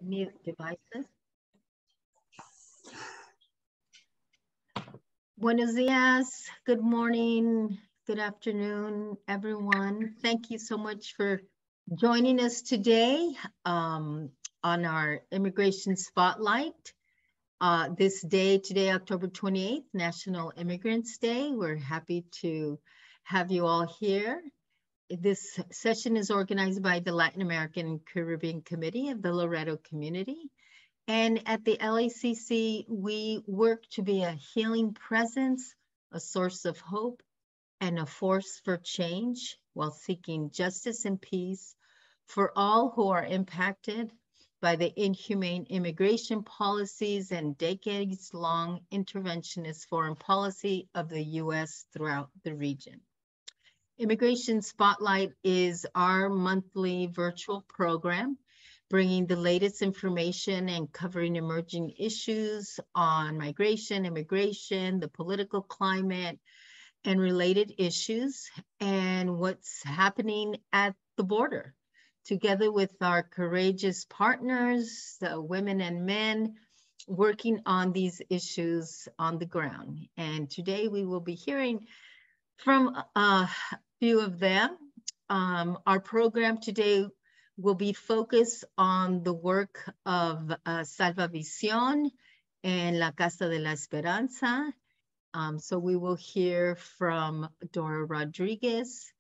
Mute devices. Buenos dias, good morning, good afternoon, everyone. Thank you so much for joining us today on our Immigration Spotlight. Today, October 28th, National Immigrants Day. We're happy to have you all here. This session is organized by the Latin American and Caribbean Committee of the Loreto community. And at the LACC, we work to be a healing presence, a source of hope, and a force for change while seeking justice and peace for all who are impacted by the inhumane immigration policies and decades-long interventionist foreign policy of the U.S. throughout the region. Immigration Spotlight is our monthly virtual program, bringing the latest information and covering emerging issues on migration, immigration, the political climate, and related issues, and what's happening at the border. Together with our courageous partners, the women and men, working on these issues on the ground. And today we will be hearing from a few of them. Our program today will be focused on the work of Salvavision and La Casa de la Esperanza. So we will hear from Dora Rodriguez.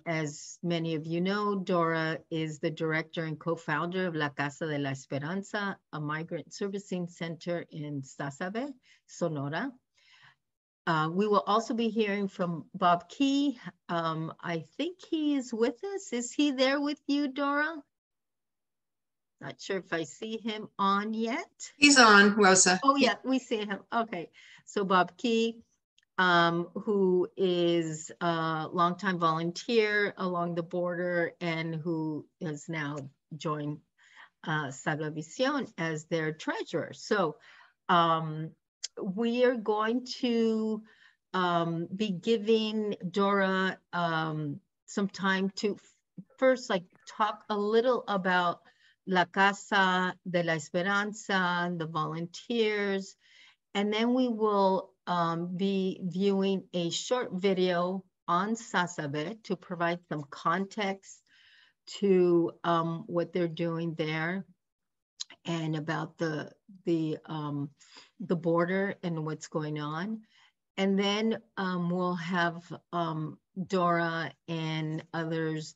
As many of you know, Dora is the director and co-founder of La Casa de la Esperanza, a migrant servicing center in Sasabe, Sonora. We will also be hearing from Bob Key. I think he is with us. Is he there with you, Dora? Not sure if I see him on yet. He's on, Rosa. Oh yeah, we see him. Okay, so Bob Key, who is a longtime volunteer along the border and who has now joined Salvavision as their treasurer. So we are going to be giving Dora some time to first talk a little about La Casa de la Esperanza, the volunteers, and then we will be viewing a short video on Sasabe to provide some context to what they're doing there and about the border and what's going on. And then we'll have Dora and others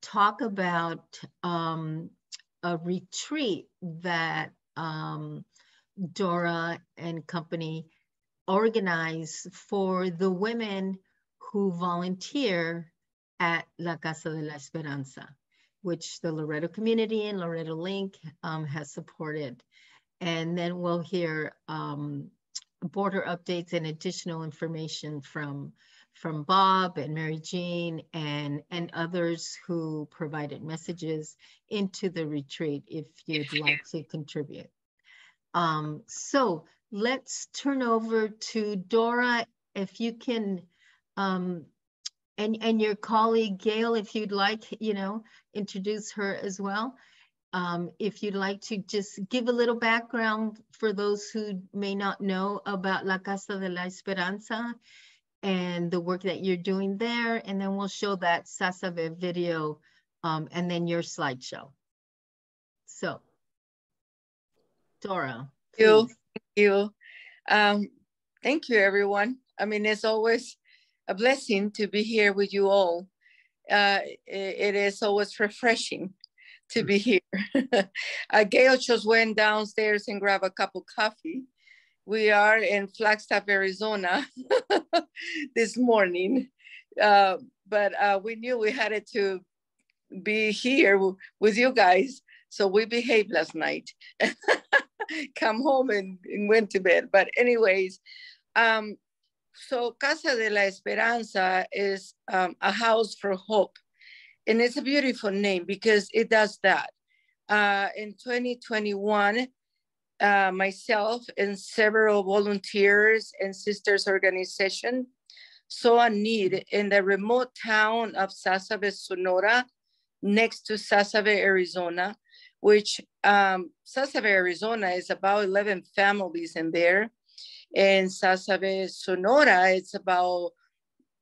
talk about a retreat that Dora and company organize for the women who volunteer at La Casa de la Esperanza, which the Loreto community and Loreto Link has supported. And then we'll hear border updates and additional information from Bob and Mary Jean and others who provided messages into the retreat if you'd like to contribute. So let's turn over to Dora, if you can, and your colleague Gail, if you'd like, introduce her as well. If you'd like to just give a little background for those who may not know about La Casa de la Esperanza and the work that you're doing there, and then we'll show that Sasabe video and then your slideshow. So, Dora, please. Thank you. Thank you, everyone. I mean, it's always a blessing to be here with you all. It is always refreshing to be here. Gail just went downstairs and grabbed a cup of coffee. We are in Flagstaff, Arizona this morning, but we knew we had to be here with you guys, so we behaved last night. Come home and went to bed. But anyways, so Casa de la Esperanza is a house for hope. And it's a beautiful name because it does that. In 2021, myself and several volunteers and sisters organization saw a need in the remote town of Sasabe, Sonora, next to Sasabe, Arizona, which Sasabe, Arizona is about 11 families in there. And Sasabe, Sonora, it's about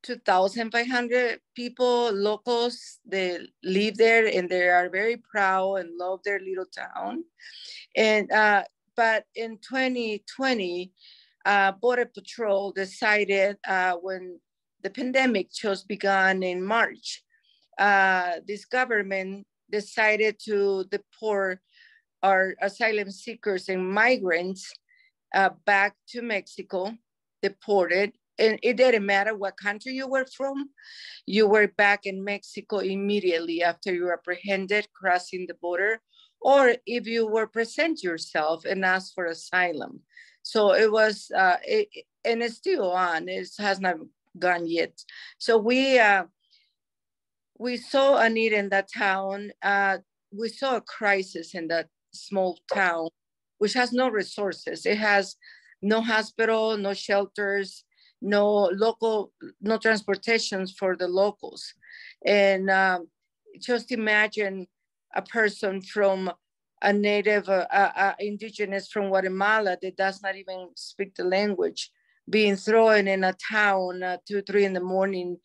2,500 people, locals, they live there and they are very proud and love their little town. And but in 2020, Border Patrol decided when the pandemic just began in March, this government decided to deport our asylum seekers and migrants back to Mexico, deported. And it didn't matter what country you were from, you were back in Mexico immediately after you were apprehended crossing the border, or if you were present yourself and asked for asylum. So it was, and it's still on, it has not gone yet. So we saw a need in that town. We saw a crisis in that small town, which has no resources. It has no hospital, no shelters, no transportations for the locals. And just imagine a person from a native, indigenous from Guatemala that does not even speak the language, being thrown in a town 2, 3 in the morning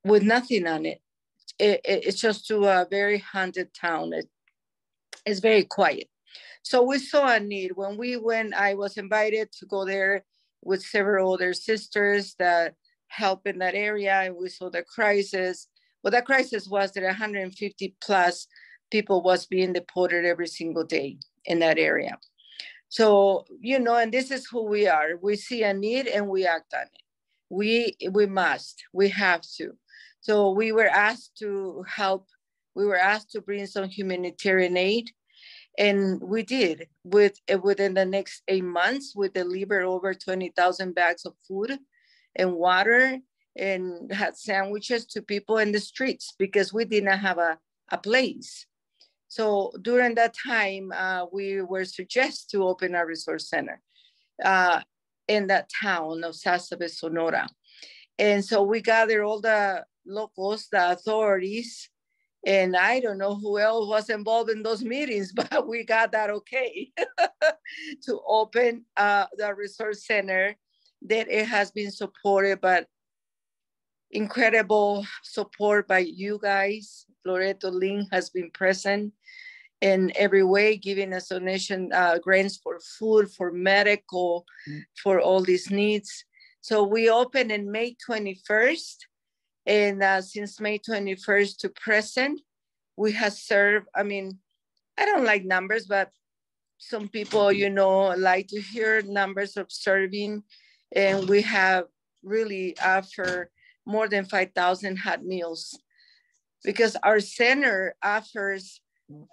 with nothing on it. It's just to a very haunted town. It's very quiet. So we saw a need. When we went, I was invited to go there with several other sisters that help in that area, and we saw the crisis. Well, the crisis was that 150 plus people was being deported every single day in that area. So, you know, and this is who we are. We see a need and we act on it. We have to. So we were asked to help. We were asked to bring some humanitarian aid. And we did. Within the next 8 months, we delivered over 20,000 bags of food and water, and had sandwiches to people in the streets because we did not have a place. So during that time, we were suggested to open a resource center in that town of Sasabe, Sonora. And so we gathered all the locals, the authorities, and I don't know who else was involved in those meetings, but we got that okay to open the resource center. That it has been supported by incredible support by you guys. Loreto Link has been present in every way, giving us donation grants for food, for medical, for all these needs. So we opened in May 21st. And since May 21st to present, we have served, I mean, I don't like numbers, but some people, you know, like to hear numbers of serving. And we have really offered more than 5,000 hot meals because our center offers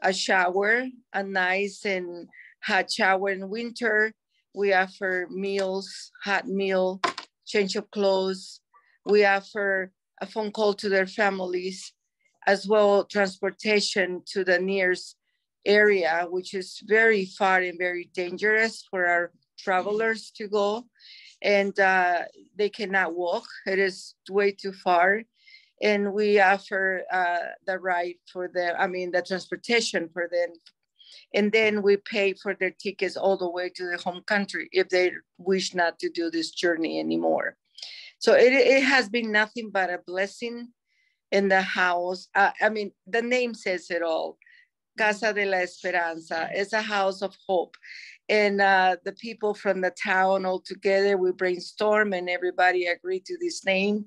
a shower, a nice and hot shower in winter. We offer meals, hot meal, change of clothes. We offer a phone call to their families, as well transportation to the nearest area, which is very far and very dangerous for our travelers to go. And they cannot walk. It is way too far. And we offer the ride for them, the transportation for them. And then we pay for their tickets all the way to the home country if they wish not to do this journey anymore. So it has been nothing but a blessing in the house. The name says it all. Casa de la Esperanza. It's a house of hope. And the people from the town all together, we brainstorm and everybody agreed to this name.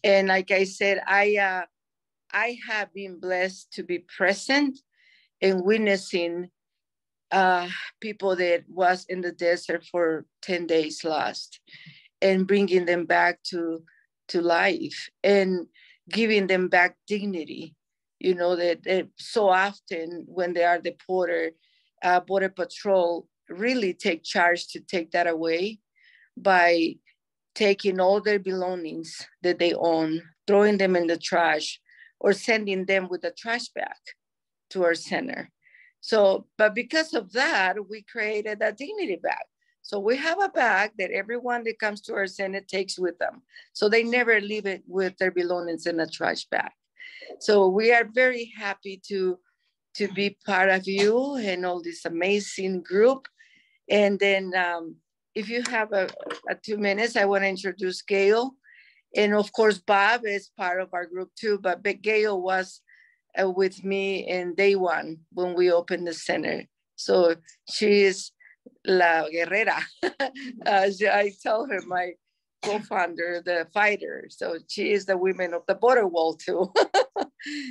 And like I said, I have been blessed to be present and witnessing people that was in the desert for 10 days lost and bringing them back to life and giving them back dignity. You know, that so often when they are deported, Border Patrol really take charge to take that away by taking all their belongings that they own, throwing them in the trash, or sending them with a trash bag to our center. So, but because of that, we created a dignity bag. So we have a bag that everyone that comes to our center takes with them. So they never leave it with their belongings in a trash bag. So we are very happy to to be part of you and all this amazing group. And then if you have a 2 minutes, I want to introduce Gail. And of course, Bob is part of our group too, but Gail was with me in day one when we opened the center. So she is la guerrera. I tell her, my co-founder, the fighter. So she is the women of the border wall too.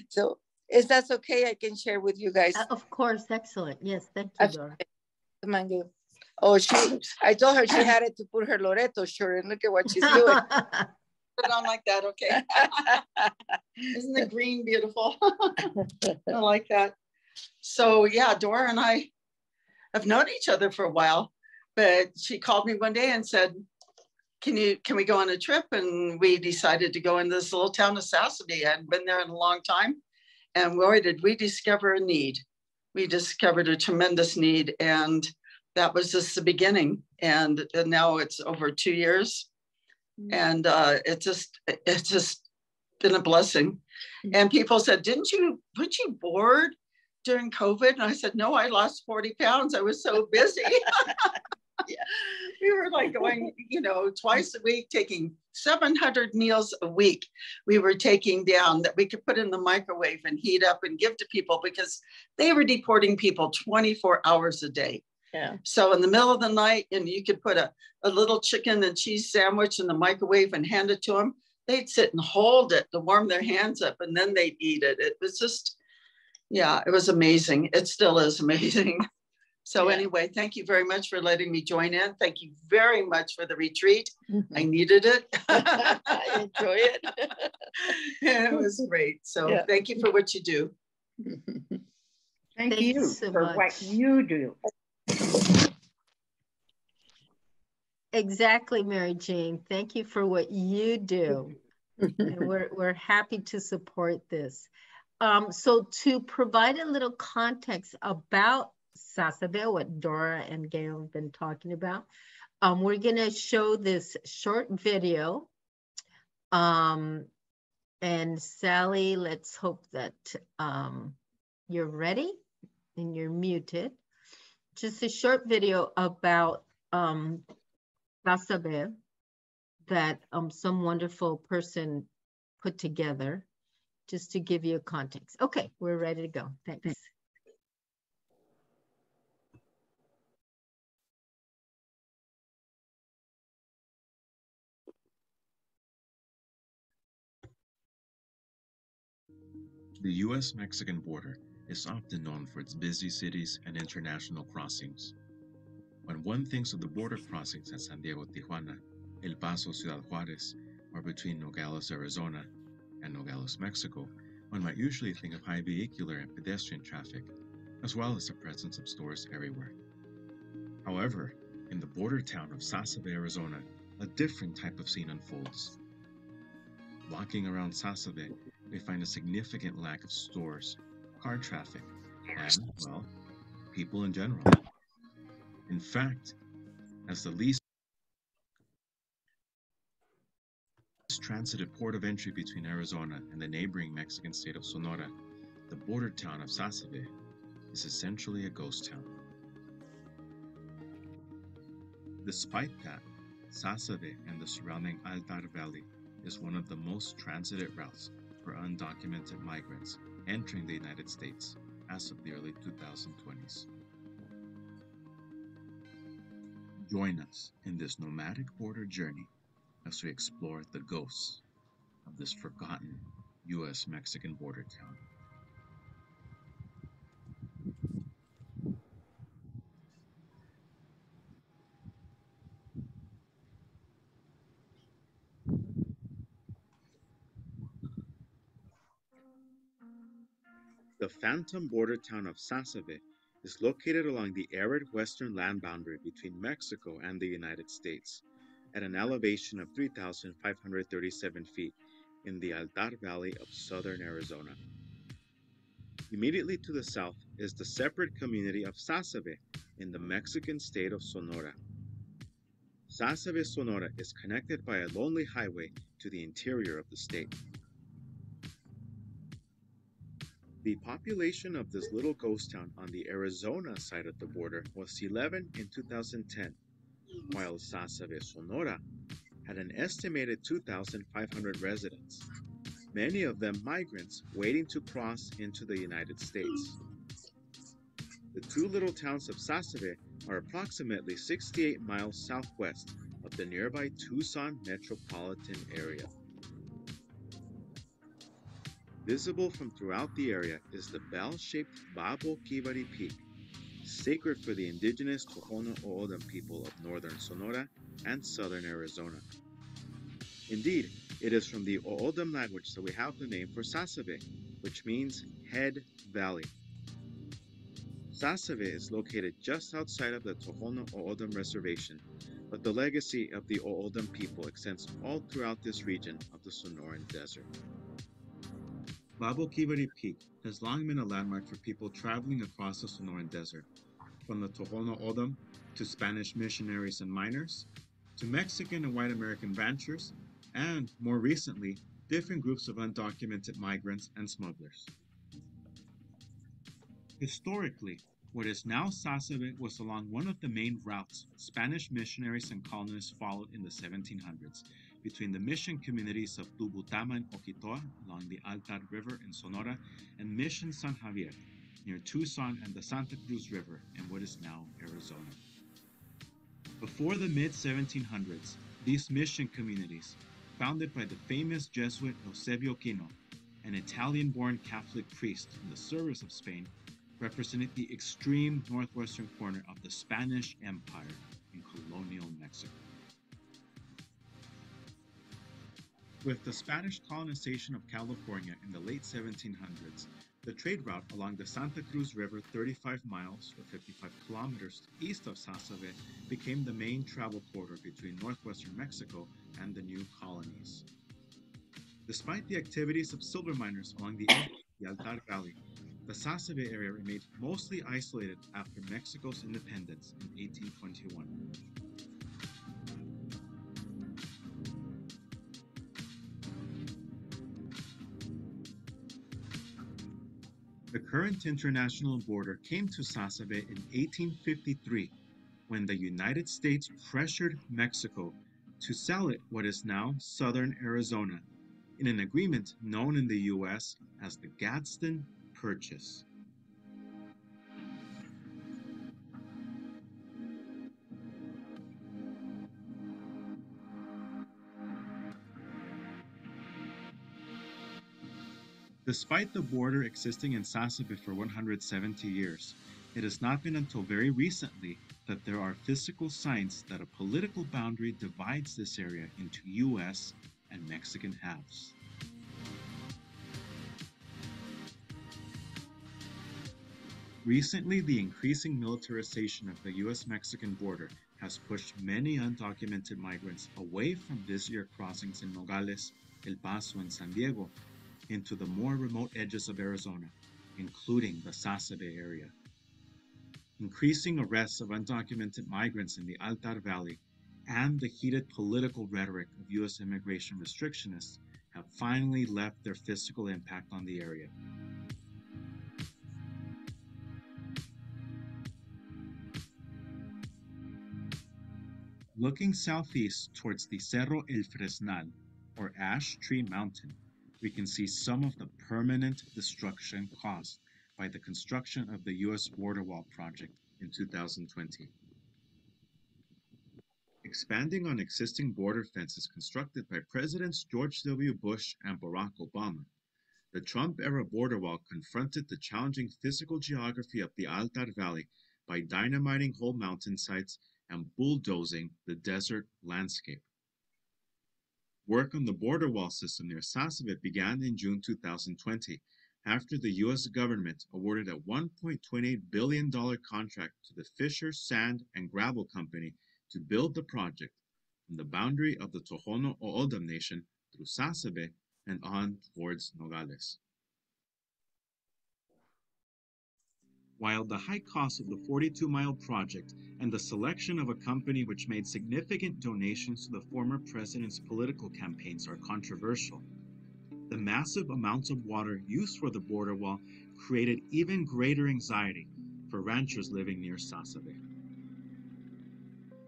So is that okay? I can share with you guys. Of course, excellent. Yes, thank you, Dora. Oh, I told her she had to put her Loreto shirt and look at what she's doing. Put it on like that, okay? Isn't the green beautiful? I like that. So yeah, Dora and I have known each other for a while, but she called me one day and said, can we go on a trip? And we decided to go in this little town of Sasabe. I hadn't been there in a long time. And boy, did we discover a need. We discovered a tremendous need. And that was just the beginning. And now it's over 2 years. And it's just been a blessing. And people said, weren't you bored during COVID? And I said, no, I lost 40 pounds. I was so busy. Yeah. We were like going, twice a week, taking 700 meals a week. We were taking down that we could put in the microwave and heat up and give to people because they were deporting people 24 hours a day. Yeah. So in the middle of the night, and you could put a little chicken and cheese sandwich in the microwave and hand it to them. They'd sit and hold it to warm their hands up, and then they'd eat it. It was just, it was amazing. It still is amazing. So anyway, thank you very much for letting me join in. Thank you very much for the retreat. Mm-hmm. I needed it. I enjoy it. It was great. So thank you for what you do. Thank you so for much. What you do. Exactly, Mary Jane. Thank you for what you do. And we're happy to support this. So to provide a little context about Sasabe, what Dora and Gail have been talking about, we're going to show this short video. And Sally, let's hope that you're ready and you're muted. Just a short video about Sasabe that some wonderful person put together, just to give you a context. Okay, we're ready to go. Thanks. The U.S.-Mexican border is often known for its busy cities and international crossings. When one thinks of the border crossings at San Diego-Tijuana, El Paso, Ciudad Juarez, or between Nogales, Arizona, and Nogales, Mexico, one might usually think of high vehicular and pedestrian traffic, as well as the presence of stores everywhere. However, in the border town of Sasabe, Arizona, a different type of scene unfolds. Walking around Sasabe, we find a significant lack of stores, car traffic, and, well, people in general. In fact, as the least transited port of entry between Arizona and the neighboring Mexican state of Sonora, the border town of Sasabe is essentially a ghost town. Despite that, Sasabe and the surrounding Altar Valley is one of the most transited routes for undocumented migrants entering the United States as of the early 2020s. Join us in this nomadic border journey as we explore the ghosts of this forgotten U.S.-Mexican border town. The phantom border town of Sasabe is located along the arid western land boundary between Mexico and the United States, at an elevation of 3,537 feet in the Altar Valley of southern Arizona. Immediately to the south is the separate community of Sasabe in the Mexican state of Sonora. Sasabe, Sonora is connected by a lonely highway to the interior of the state. The population of this little ghost town on the Arizona side of the border was 11 in 2010, while Sasabe, Sonora had an estimated 2,500 residents, many of them migrants waiting to cross into the United States. The two little towns of Sasabe are approximately 68 miles southwest of the nearby Tucson metropolitan area. Visible from throughout the area is the bell-shaped Babo Kibari Peak, sacred for the indigenous Tohono O'odham people of northern Sonora and southern Arizona. Indeed, it is from the O'odham language that we have the name for Sasabe, which means head valley. Sasabe is located just outside of the Tohono O'odham Reservation, but the legacy of the O'odham people extends all throughout this region of the Sonoran Desert. Babo Kibari Peak has long been a landmark for people traveling across the Sonoran Desert, from the Tohono O'odham to Spanish missionaries and miners, to Mexican and white American ranchers, and, more recently, different groups of undocumented migrants and smugglers. Historically, what is now Sasabe was along one of the main routes Spanish missionaries and colonists followed in the 1700s, between the mission communities of Tubutama and Oquitoa along the Altar River in Sonora and Mission San Javier near Tucson and the Santa Cruz River in what is now Arizona. Before the mid-1700s, these mission communities, founded by the famous Jesuit Eusebio Kino, an Italian-born Catholic priest in the service of Spain, represented the extreme northwestern corner of the Spanish Empire in colonial Mexico. With the Spanish colonization of California in the late 1700s, the trade route along the Santa Cruz River 35 miles or 55 kilometers east of Sasabe became the main travel corridor between northwestern Mexico and the new colonies. Despite the activities of silver miners along the edge of the Altar Valley, the Sasabe area remained mostly isolated after Mexico's independence in 1821. The current international border came to Sasabe in 1853 when the United States pressured Mexico to sell it what is now southern Arizona in an agreement known in the U.S. as the Gadsden Purchase. Despite the border existing in Sasabe for 170 years, it has not been until very recently that there are physical signs that a political boundary divides this area into U.S. and Mexican halves. Recently, the increasing militarization of the U.S.-Mexican border has pushed many undocumented migrants away from busier crossings in Nogales, El Paso, and San Diego into the more remote edges of Arizona, including the Sasabe area. Increasing arrests of undocumented migrants in the Altar Valley and the heated political rhetoric of U.S. immigration restrictionists have finally left their physical impact on the area. Looking southeast towards the Cerro El Fresnal, or Ash Tree Mountain, we can see some of the permanent destruction caused by the construction of the U.S. border wall project in 2020. Expanding on existing border fences constructed by Presidents George W. Bush and Barack Obama, the Trump-era border wall confronted the challenging physical geography of the Altar Valley by dynamiting whole mountainsides and bulldozing the desert landscape. Work on the border wall system near Sasabe began in June 2020 after the U.S. government awarded a $1.28 billion contract to the Fisher Sand and Gravel Company to build the project from the boundary of the Tohono O'odham Nation through Sasabe and on towards Nogales. While the high cost of the 42-mile project and the selection of a company which made significant donations to the former president's political campaigns are controversial, the massive amounts of water used for the border wall created even greater anxiety for ranchers living near Sasabe.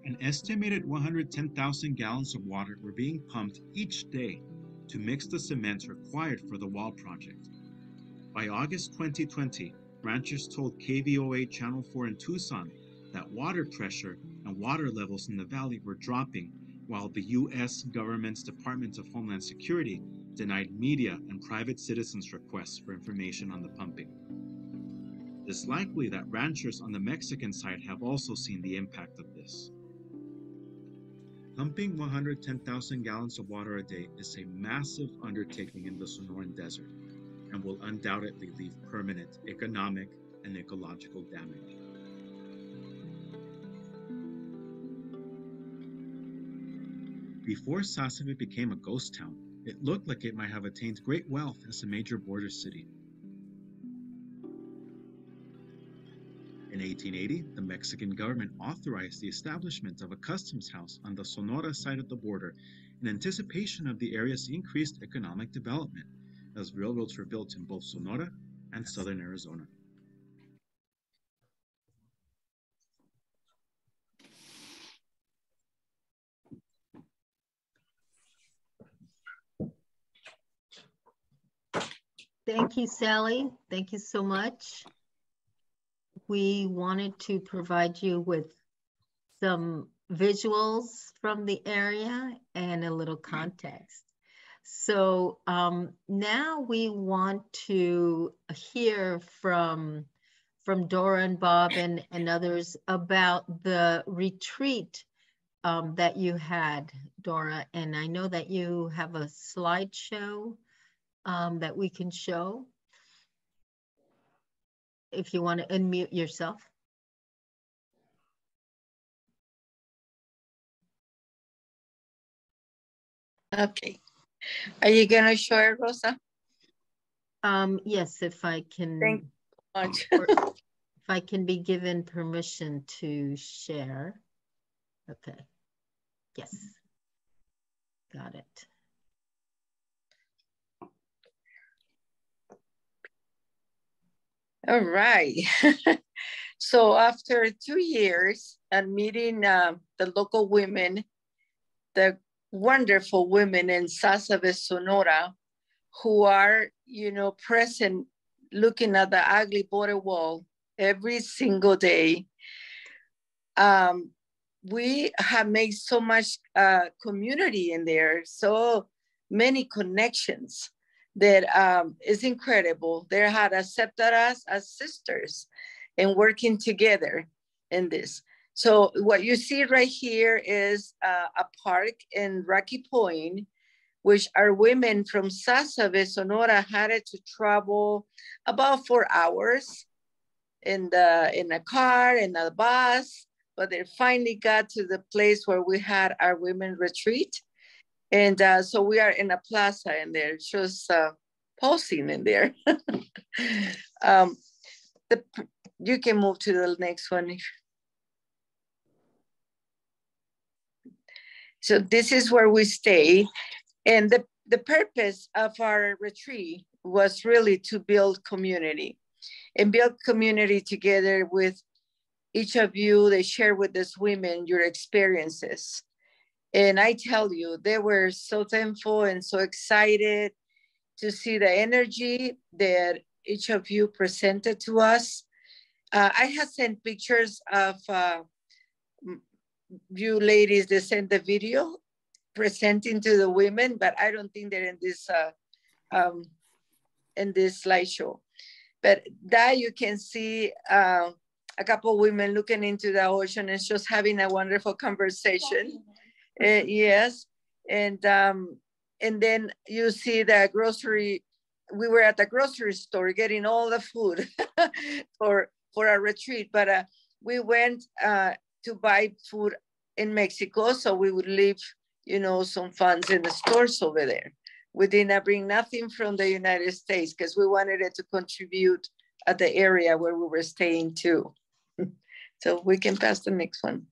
An estimated 110,000 gallons of water were being pumped each day to mix the cement required for the wall project. By August 2020, ranchers told KVOA Channel 4 in Tucson that water pressure and water levels in the valley were dropping, while the U.S. government's Department of Homeland Security denied media and private citizens' requests for information on the pumping. It's likely that ranchers on the Mexican side have also seen the impact of this. Pumping 110,000 gallons of water a day is a massive undertaking in the Sonoran Desert and will undoubtedly leave permanent economic and ecological damage. Before Sasabe became a ghost town, it looked like it might have attained great wealth as a major border city. In 1880, the Mexican government authorized the establishment of a customs house on the Sonora side of the border in anticipation of the area's increased economic development, as railroads were built in both Sonora and southern Arizona. Thank you, Sally. Thank you so much. We wanted to provide you with some visuals from the area and a little context. So now we want to hear from Dora and Bob and others about the retreat that you had, Dora. And I know that you have a slideshow that we can show. If you want to unmute yourself. Okay. Are you going to show it, Rosa? Yes, if I can. Thank you so much. If I can be given permission to share. Okay. Yes. Got it. All right. So after 2 years and meeting the local women, the wonderful women in Sasabe, Sonora, who are, present looking at the ugly border wall every single day, we have made so much community in there, so many connections that is incredible. They had accepted us as sisters and working together in this. So what you see right here is a park in Rocky Point, which our women from Sasabe, Sonora, had to travel about 4 hours in a car, in a bus, but they finally got to the place where we had our women retreat. And so we are in a plaza in there, just posing in there. You can move to the next one. So this is where we stay. And the purpose of our retreat was really to build community and build community together with each of you. They share with us women your experiences. And I tell you, they were so thankful and so excited to see the energy that each of you presented to us. I have sent pictures of you ladies that sent the video presenting to the women, but I don't think they're in this slideshow. But that you can see a couple of women looking into the ocean and just having a wonderful conversation. Yes, and then you see the grocery. We were at the grocery store getting all the food for our retreat, but we went to buy food in Mexico, so we would leave, some funds in the stores over there. We did not bring nothing from the United States because we wanted it to contribute at the area where we were staying too. So we can pass the next one.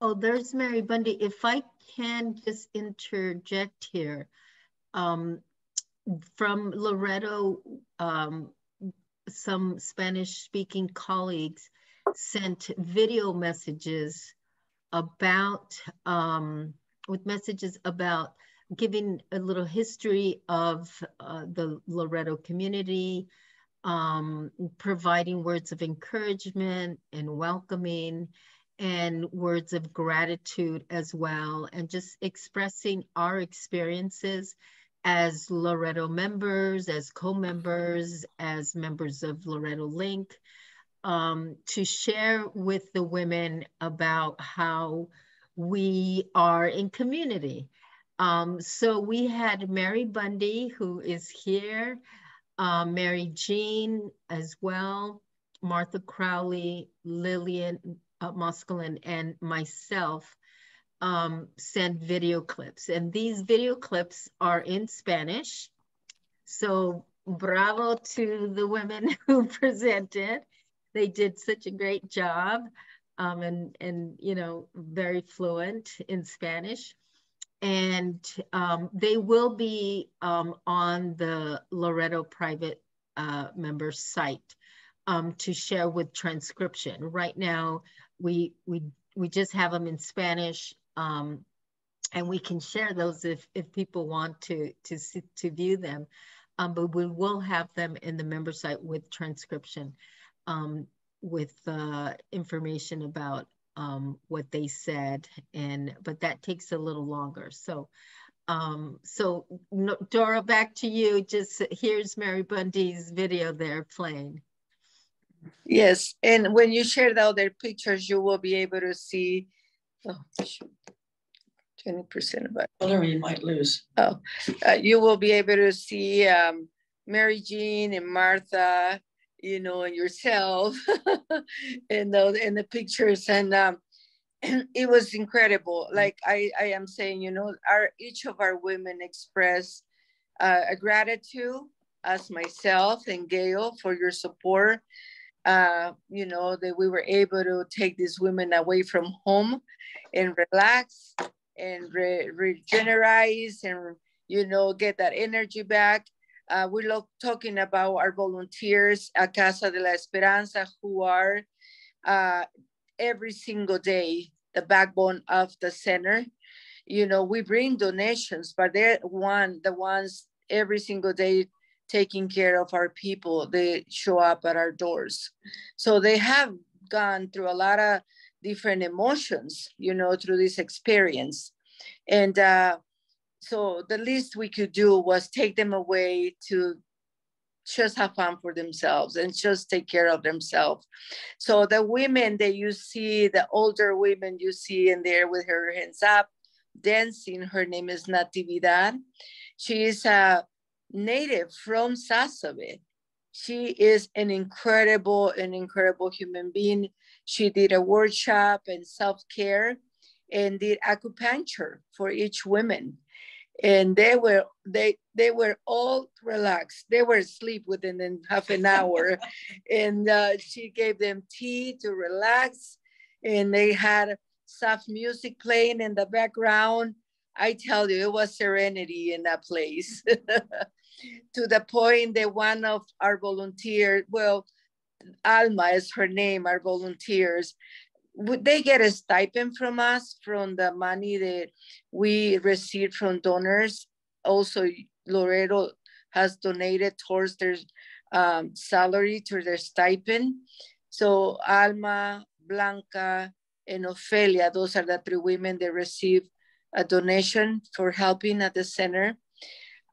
Oh, there's Mary Bundy. If I can just interject here. from Loreto, some Spanish-speaking colleagues sent video messages about, with messages about giving a little history of the Loreto community, providing words of encouragement and welcoming and words of gratitude as well, and just expressing our experiences as Loreto members, as co-members, as members of Loreto Link, to share with the women about how we are in community. So we had Mary Bundy, who is here, Mary Jean as well, Martha Crowley, Lillian Moscaline, and myself send video clips. And these video clips are in Spanish. So bravo to the women who presented. They did such a great job, and you know, very fluent in Spanish. And they will be on the Loreto private member site to share with transcription. Right now, we just have them in Spanish, and we can share those if people want to view them. But we will have them in the member site with transcription, with information about what they said, but that takes a little longer. So, Dora, back to you. Just here's Mary Bundy's video there playing. Yes, and when you share the other pictures, you will be able to see. Oh, shoot. 20% of it. Hillary, you might lose. Oh, you will be able to see Mary Jean and Martha, you know, and yourself in the pictures, and it was incredible. Like I am saying, you know, each of our women expressed a gratitude, as myself and Gail, for your support. You know, that we were able to take these women away from home and relax and regenerate and, you know, get that energy back. We're talking about our volunteers at Casa de la Esperanza, who are every single day the backbone of the center. You know, we bring donations, but they're the ones every single day taking care of our people. They show up at our doors. So they have gone through a lot of different emotions, you know, through this experience. And so the least we could do was take them away to just have fun for themselves and just take care of themselves. So the women that you see, the older women you see in there with her hands up, dancing, her name is Natividad. She is a native from Sasabe. She is an incredible human being. She did a workshop in self-care and did acupuncture for each woman. And they were all relaxed. They were asleep within half an hour. And she gave them tea to relax. And they had soft music playing in the background. I tell you, it was serenity in that place. To the point that one of our volunteers, well, Alma is her name, our volunteers, they get a stipend from us from the money that we receive from donors. Also, Loreto has donated towards their salary, to their stipend. So Alma, Blanca, and Ofelia, those are the three women that receive a donation for helping at the center.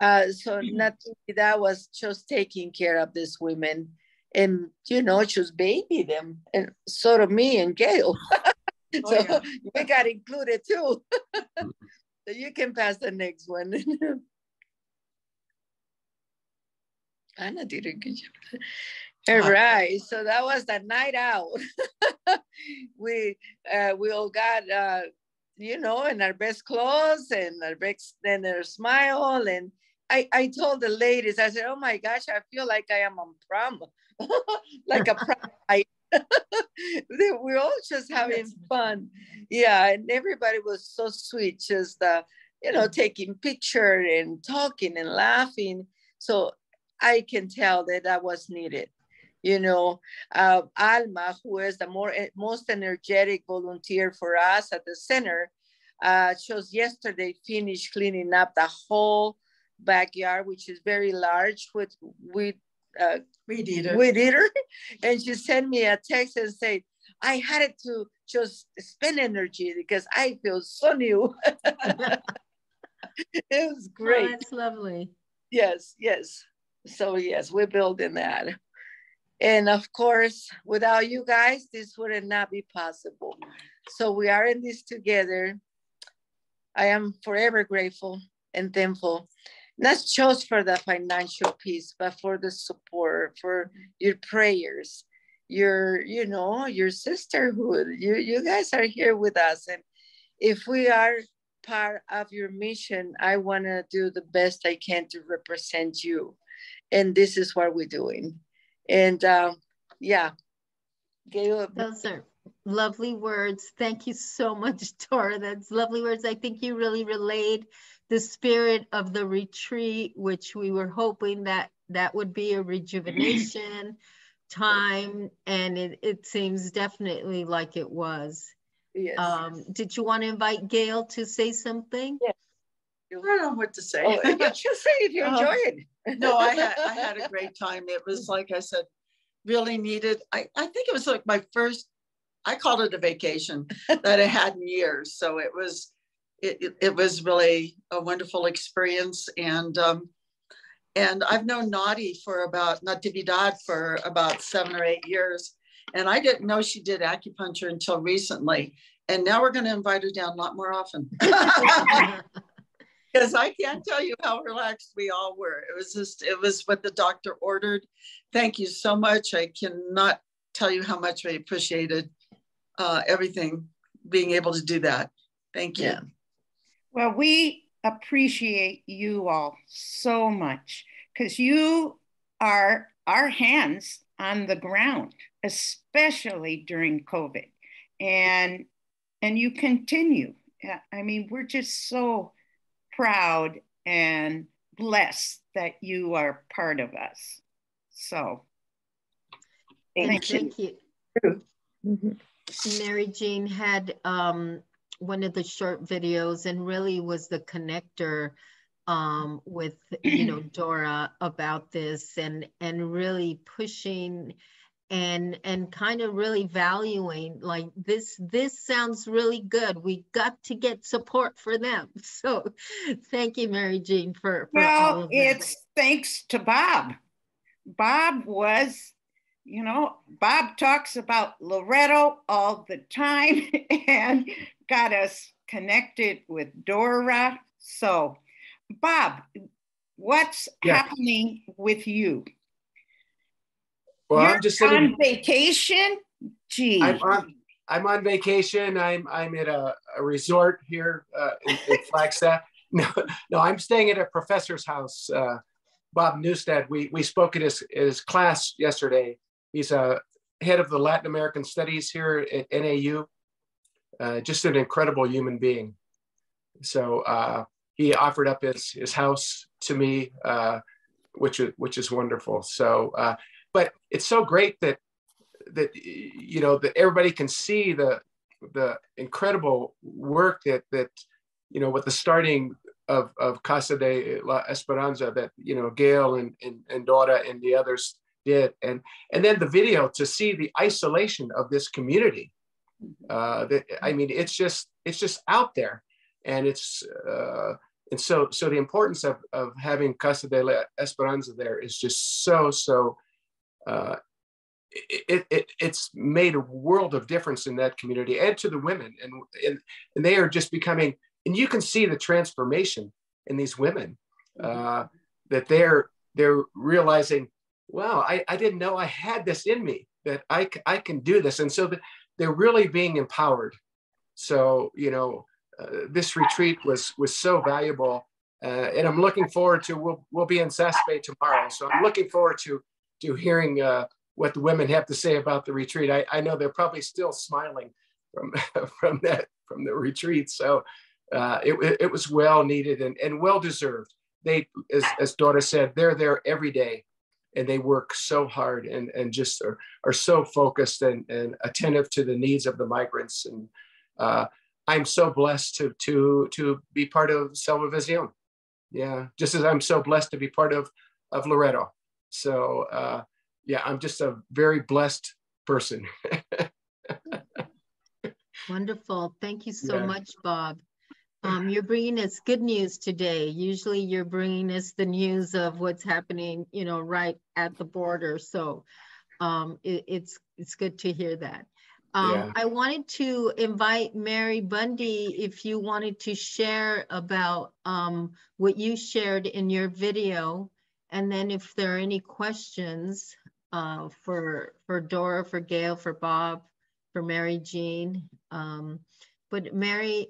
So Natividad was just taking care of these women, and, you know, just baby them, and sort of me and Gail. So yeah, we got included too. So you can pass the next one. Anna did a good job. All right, so that was the night out. We all got you know, in our best clothes and our smile. And I told the ladies, I said, oh my gosh, I feel like I am on prom. Like a prom night. We're all just having fun. Yeah, and everybody was so sweet, just you know, taking picture and talking and laughing. So I can tell that that was needed. You know, Alma, who is the most energetic volunteer for us at the center, just yesterday finished cleaning up the whole backyard, which is very large with weed eater. And she sent me a text and said, I had to just spend energy because I feel so new. It was great. Oh, that's lovely. Yes, yes. So yes, we're building that. And of course, without you guys, this would not be possible. So we are in this together. I am forever grateful and thankful, not just for the financial piece, but for the support, for your prayers, your sisterhood. You guys are here with us. And if we are part of your mission, I want to do the best I can to represent you. And this is what we're doing. And yeah. Those are lovely words. Thank you so much, Dora. That's lovely words. I think you really relayed the spirit of the retreat, which we were hoping that would be a rejuvenation time. And it seems definitely like it was. Yes. Did you want to invite Gail to say something? Yeah. I don't know what to say. Oh, you should say if you enjoy it. No, I had a great time. It was, like I said, really needed. I think it was like my first, I called it a vacation that I had in years. So it was really a wonderful experience. And I've known Natividad for about 7 or 8 years. And I didn't know she did acupuncture until recently. And now we're going to invite her down a lot more often. Because I can't tell you how relaxed we all were. It was what the doctor ordered. Thank you so much. I cannot tell you how much I appreciated everything, being able to do that. Thank you. Yeah. Well, we appreciate you all so much because you are our hands on the ground, especially during COVID. And you continue. I mean, we're just so proud and blessed that you are part of us. So thank you. Mary Jean had one of the short videos and really was the connector with Dora about this and really pushing and kind of really valuing, like, this sounds really good. We got to get support for them. So thank you, Mary Jean, for all of that. It's thanks to Bob. Bob was, Bob talks about Loretto all the time and got us connected with Dora. So Bob, what's happening with you? Well, You're I'm just sitting on vacation. Gee, I'm on vacation. I'm at a resort here in Flagstaff. No, I'm staying at a professor's house. Bob Newstead. We spoke at his class yesterday. He's a head of the Latin American Studies here at NAU. Just an incredible human being. So he offered up his house to me, which is wonderful. So. But it's so great that everybody can see the incredible work that with the starting of Casa de la Esperanza that Gail and Dora and the others did, and then the video to see the isolation of this community. It's just out there, and it's and so the importance of having Casa de la Esperanza there is just so. It's made a world of difference in that community and to the women, and they are just becoming, and you can see the transformation in these women, that they're realizing, wow, I didn't know I had this in me, that I can do this, and so they're really being empowered. So this retreat was so valuable, and I'm looking forward to. We'll be in Sasabe tomorrow, so I'm looking forward to hearing what the women have to say about the retreat. I know they're probably still smiling from the retreat. So it was well needed and well deserved. they, as Dora said, they're there every day, and they work so hard and just are so focused and attentive to the needs of the migrants. And I'm so blessed to be part of Selva Vision. Yeah, just as I'm so blessed to be part of Loreto. So yeah, I'm just a very blessed person. Wonderful. Thank you so Yeah. much, Bob. You're bringing us good news today. Usually you're bringing us the news of what's happening, you know, right at the border. So it's good to hear that. Yeah. I wanted to invite Mary Bundy, if you wanted to share about what you shared in your video. And then if there are any questions for Dora, for Gail, for Bob, for Mary Jean. But Mary,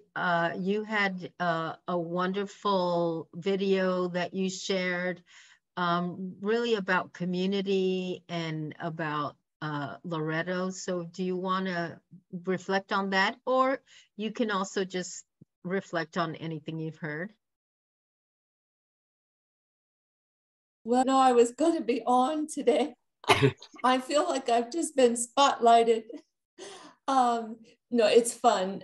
you had a wonderful video that you shared really about community and about Loreto. So do you want to reflect on that, or you can also just reflect on anything you've heard? Well, no, I was going to be on today. I feel like I've just been spotlighted. No, it's fun.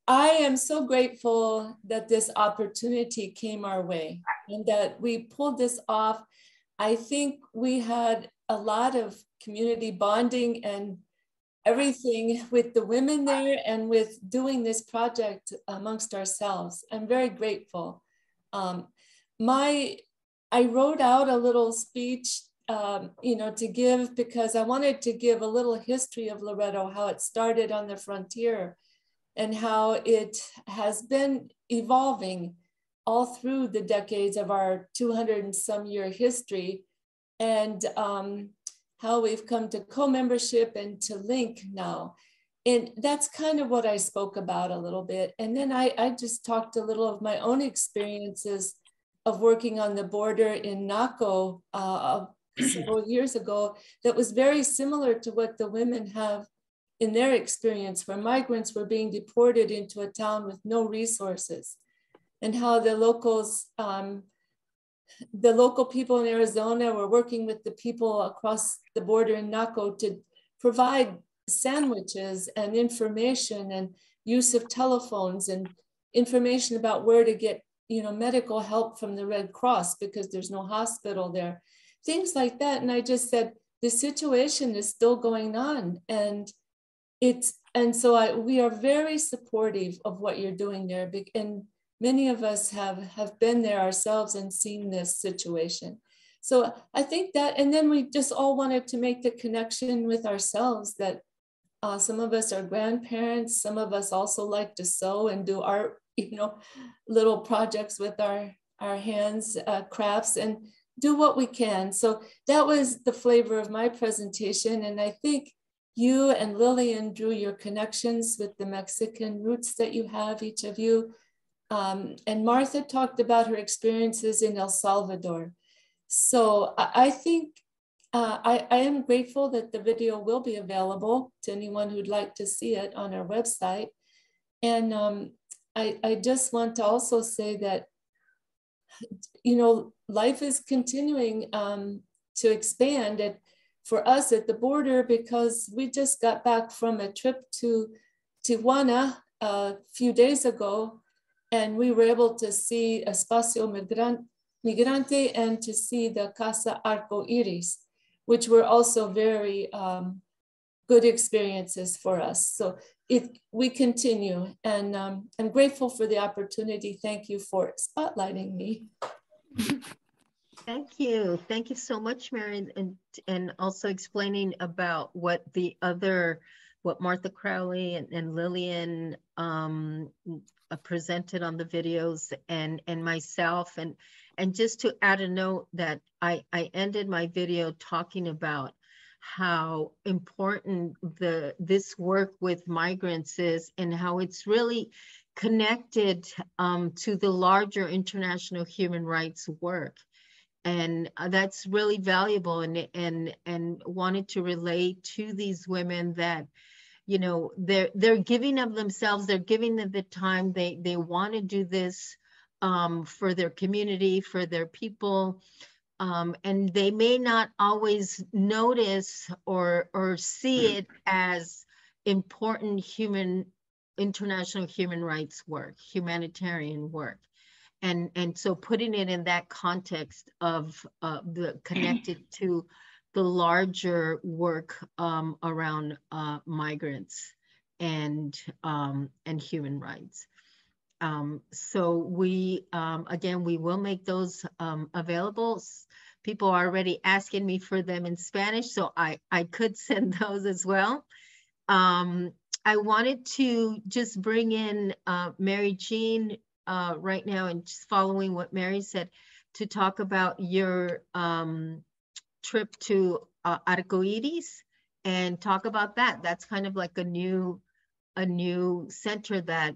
I am so grateful that this opportunity came our way and that we pulled this off. I think we had a lot of community bonding and everything with the women there and with doing this project amongst ourselves. I'm very grateful. I wrote out a little speech, to give, because I wanted to give a little history of Loreto, how it started on the frontier and how it has been evolving all through the decades of our 200 and some year history, and how we've come to co-membership and to link now. And that's kind of what I spoke about a little bit. And then I just talked a little of my own experiences of working on the border in Naco several years ago that was very similar to what the women have in their experience, where migrants were being deported into a town with no resources, and how the locals, the local people in Arizona were working with the people across the border in Naco to provide sandwiches and information and use of telephones and information about where to get, medical help from the Red Cross because there's no hospital there, things like that. And I just said, the situation is still going on, and so we are very supportive of what you're doing there. And many of us have been there ourselves and seen this situation. So I think that, and then we just all wanted to make the connection with ourselves that some of us are grandparents, some of us also like to sew and do art, little projects with our hands, crafts, and do what we can. So that was the flavor of my presentation. And I think you and Lillian drew your connections with the Mexican roots that you have, each of you. And Martha talked about her experiences in El Salvador. So I think I am grateful that the video will be available to anyone who'd like to see it on our website. And I just want to also say that, life is continuing to expand for us at the border, because we just got back from a trip to Tijuana a few days ago, and we were able to see Espacio Migrante and to see the Casa Arco Iris, which were also very good experiences for us. So we continue, and I'm grateful for the opportunity. Thank you for spotlighting me. Thank you. Thank you so much, Mary, and also explaining about what Martha Crowley and Lillian presented on the videos, and myself, and just to add a note that I ended my video talking about how important this work with migrants is, and how it's really connected to the larger international human rights work. And that's really valuable, and wanted to relate to these women that, they're giving of themselves, they're giving them the time, they want to do this for their community, for their people. And they may not always notice or see it as important international human rights work, humanitarian work. And so putting it in that context of the connected to the larger work around migrants and human rights. So we, again, we will make those available. People are already asking me for them in Spanish, so I could send those as well. I wanted to just bring in Mary Jean right now, and just following what Mary said, to talk about your trip to Arcoiris and talk about that. That's kind of like a new center that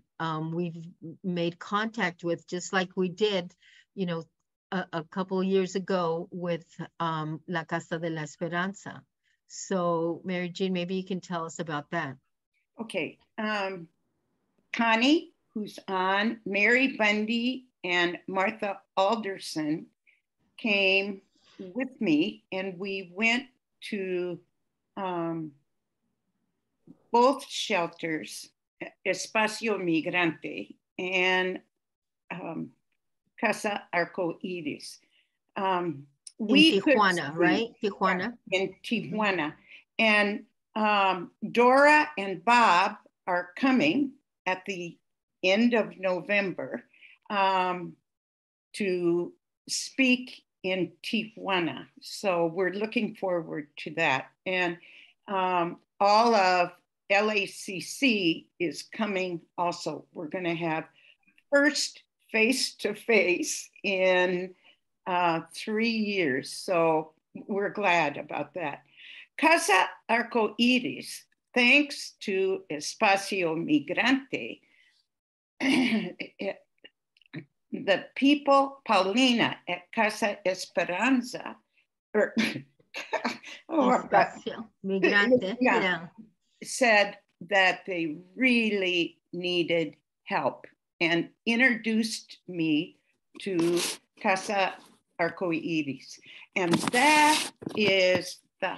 we've made contact with, just like we did, you know, a couple of years ago with La Casa de la Esperanza. So Mary Jean, maybe you can tell us about that. Okay. Connie, who's on, Mary Bundy and Martha Alderson came with me, and we went to both shelters, Espacio Migrante and Casa Arcoiris. We in Tijuana, right? Tijuana. In Tijuana. And Dora and Bob are coming at the end of November to speak in Tijuana. So we're looking forward to that. And all of LACC is coming also. We're going to have first face-to-face in 3 years. So we're glad about that. Casa Arcoiris, thanks to Espacio Migrante, the people, Paulina at Casa Esperanza, or Espacio Migrante, yeah, said that they really needed help and introduced me to Casa Arcoiris. And that is the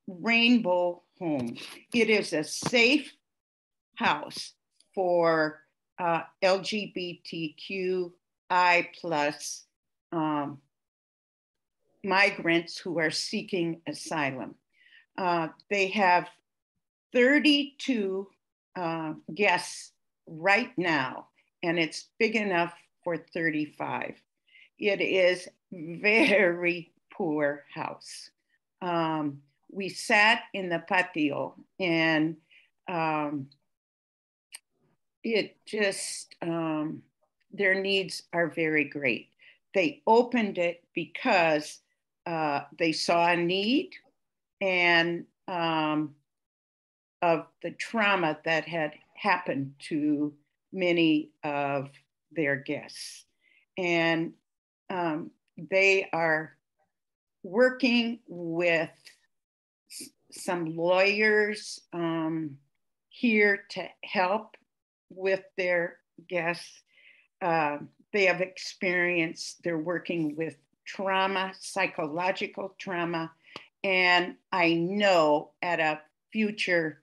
Rainbow Home. It is a safe house for LGBTQI plus migrants who are seeking asylum. They have 32 guests right now, and it's big enough for 35. It is very poor house. We sat in the patio, and it just, their needs are very great. They opened it because they saw a need and of the trauma that had happened to many of their guests. And they are working with some lawyers here to help with their guests. They have experience, they're working with trauma, psychological trauma, and I know at a future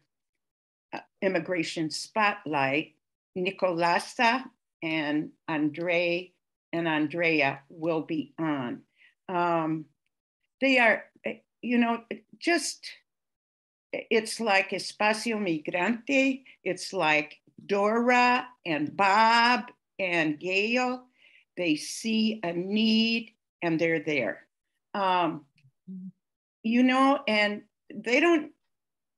immigration spotlight, Nicolasa and Andre and Andrea will be on. They are, you know, just, it's like Espacio Migrante, it's like Dora and Bob and Gail. They see a need and they're there. You know, and they don't,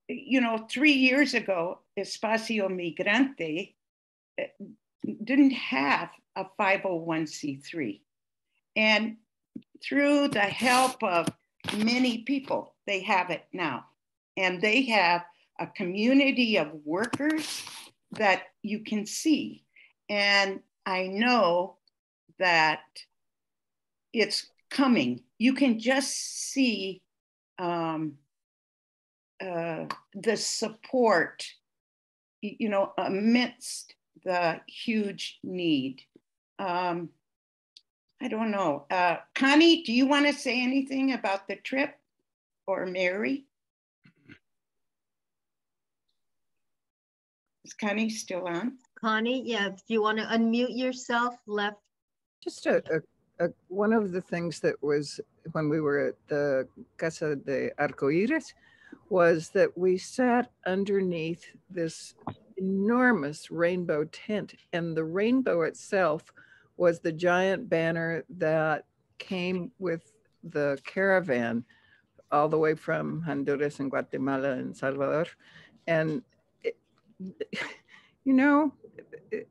you know, 3 years ago, Espacio Migrante didn't have a 501c3. And through the help of many people, they have it now. And they have a community of workers that you can see. And I know that it's coming. You can just see the support, you know, amidst the huge need. I don't know. Connie, do you want to say anything about the trip, or Mary? Is Connie still on? Connie, yeah, do you want to unmute yourself? Left. Just one of the things that was when we were at the Casa de Arcoiris was that we sat underneath this enormous rainbow tent, and the rainbow itself was the giant banner that came with the caravan all the way from Honduras and Guatemala and Salvador. And, you know,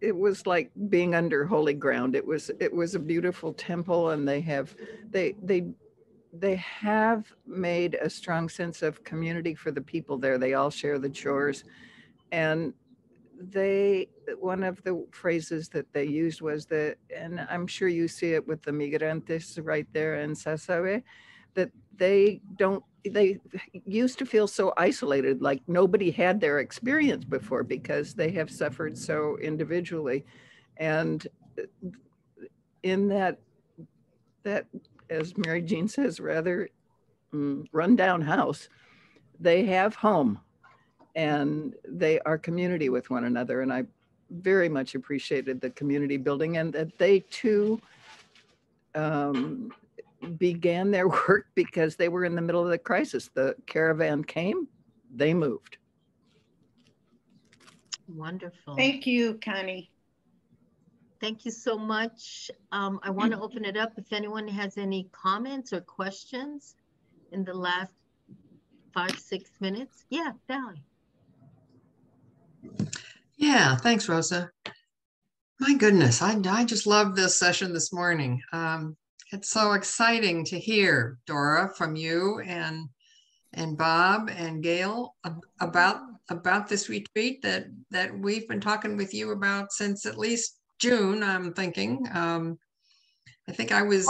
it was like being under holy ground. It was a beautiful temple, and they have made a strong sense of community for the people there. They all share the chores, and one of the phrases that they used was that, and I'm sure you see it with the migrantes right there in Sasabe, that they used to feel so isolated, like nobody had their experience before because they have suffered so individually. And in that, as Mary Jean says, rather rundown house, they have home and they are community with one another. And I very much appreciated the community building, and that they too began their work because they were in the middle of the crisis. The caravan came, they moved. Wonderful. Thank you, Connie. Thank you so much. I want to open it up if anyone has any comments or questions in the last 5-6 minutes. Yeah, Valerie. Yeah, thanks, Rosa. My goodness, I just love this session this morning. It's so exciting to hear, Dora, from you and Bob and Gail about this retreat that we've been talking with you about since at least June, I'm thinking. I think I was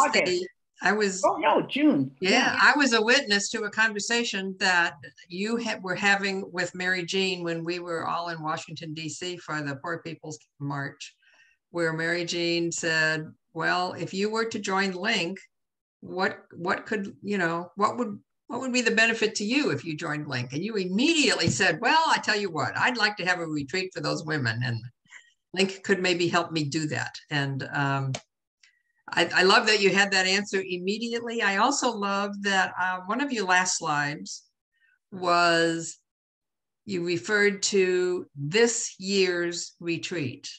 oh no, June. Yeah, I was a witness to a conversation that you were having with Mary Jean when we were all in Washington, D.C. for the Poor People's March, where Mary Jean said, well, if you were to join Link, what could, what would be the benefit to you if you joined Link? And you immediately said, well, I tell you what, I'd like to have a retreat for those women, and Link could maybe help me do that. And I love that you had that answer immediately. I also love that one of your last slides was you referred to this year's retreat.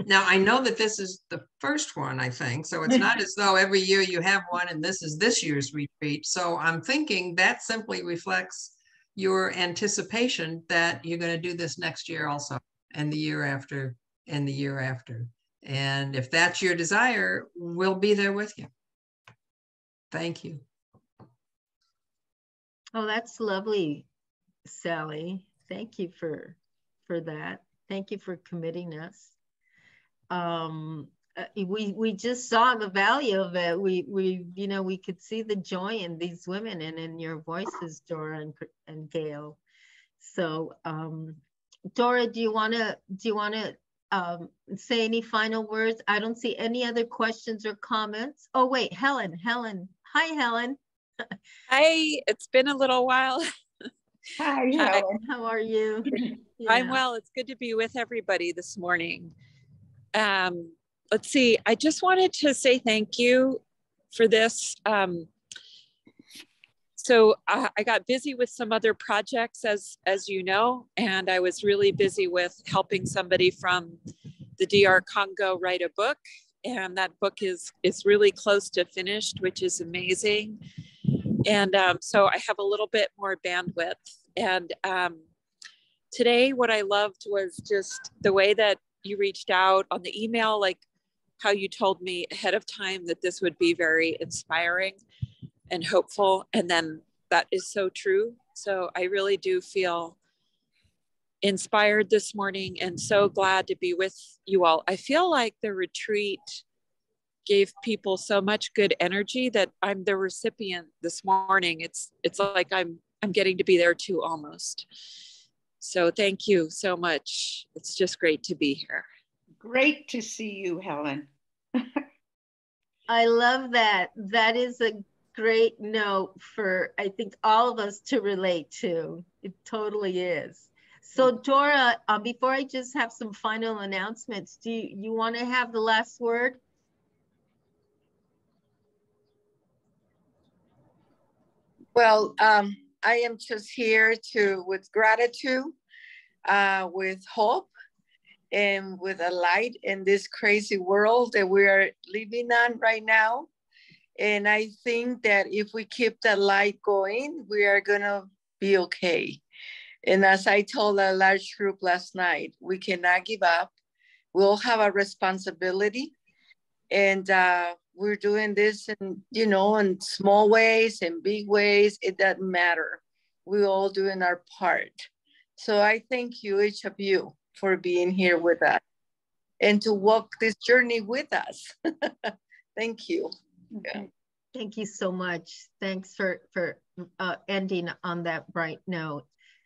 Now, I know that this is the first one, I think, so it's not as though every year you have one and this is this year's retreat. So I'm thinking that simply reflects your anticipation that you're going to do this next year also, and the year after, and the year after. And if that's your desire, we'll be there with you. Thank you. Oh, that's lovely, Sally. Thank you for that. Thank you for committing us. We just saw the value of it. We could see the joy in these women and in your voices, Dora and Gail. So, Dora, do you want to say any final words? I don't see any other questions or comments. Oh wait, Helen. Hi, Helen. Hi, it's been a little while. Hi, Helen. How are you? Yeah. I'm well. It's good to be with everybody this morning. Let's see. I just wanted to say thank you for this. So I got busy with some other projects, as you know, and I was really busy with helping somebody from the DR Congo write a book, and that book is really close to finished, which is amazing. And so I have a little bit more bandwidth. And today, what I loved was just the way that you reached out on the email, like how you told me ahead of time that this would be very inspiring and hopeful. And then that is so true. So I really do feel inspired this morning and so glad to be with you all. I feel like the retreat gave people so much good energy that I'm the recipient this morning. It's like I'm getting to be there too almost. So thank you so much. It's just great to be here. Great to see you, Helen. I love that. That is a great note for, I think, all of us to relate to. It totally is. So Dora, before I just have some final announcements, do you want to have the last word? Well, I am just here with gratitude, with hope, and with a light in this crazy world that we are living on right now. And I think that if we keep that light going, we are gonna be okay. And as I told a large group last night, we cannot give up. We all have a responsibility, and we're doing this in small ways and big ways. It doesn't matter. We're all doing our part. So I thank you, each of you, for being here with us and to walk this journey with us. Thank you. Yeah. Thank you so much. Thanks for ending on that bright note.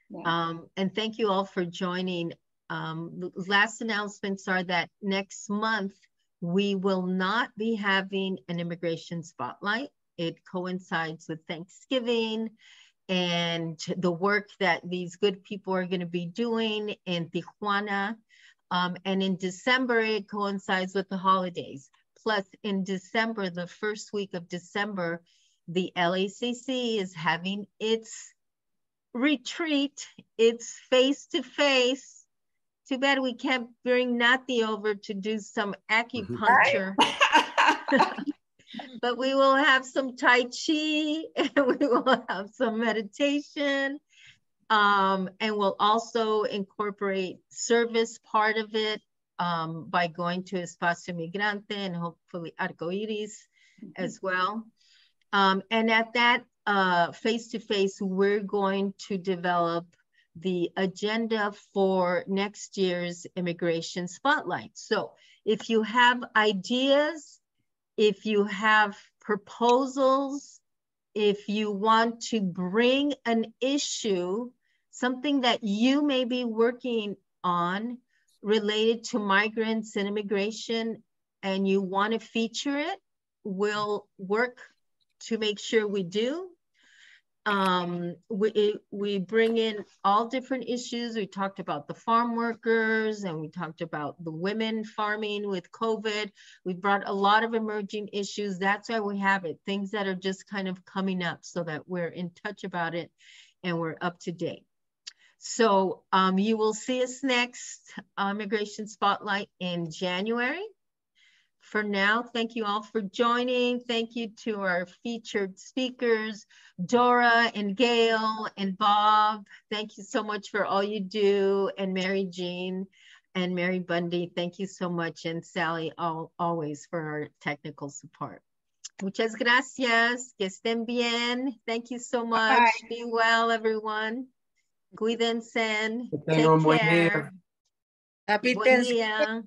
Yeah. And thank you all for joining. Last announcements are that next month, we will not be having an immigration spotlight. It coincides with Thanksgiving and the work that these good people are going to be doing in Tijuana. And in December, it coincides with the holidays. Plus, in December, the first week of December, the LACC is having its retreat. It's face-to-face. Too bad we can't bring Nati over to do some acupuncture. But we will have some Tai Chi, and we will have some meditation. And we'll also incorporate service part of it by going to Espacio Migrante and hopefully Arcoiris as well. And at that face-to-face, we're going to develop the agenda for next year's immigration spotlight. So if you have ideas, if you have proposals, if you want to bring an issue, something that you may be working on related to migrants and immigration, and you want to feature it, we'll work to make sure we do. We bring in all different issues. We talked about the farm workers, and we talked about the women farming with COVID. We brought a lot of emerging issues. That's why we have it, things that are just kind of coming up so that we're in touch about it and we're up to date. So you will see us next Immigration Spotlight in January. For now, thank you all for joining. Thank you to our featured speakers, Dora and Gail and Bob. Thank you so much for all you do. And Mary Jean and Mary Bundy, thank you so much. And Sally, always for our technical support. Muchas gracias. Que estén bien. Thank you so much. Bye. Be well, everyone. Cuídense. Take care. Happy Thanksgiving.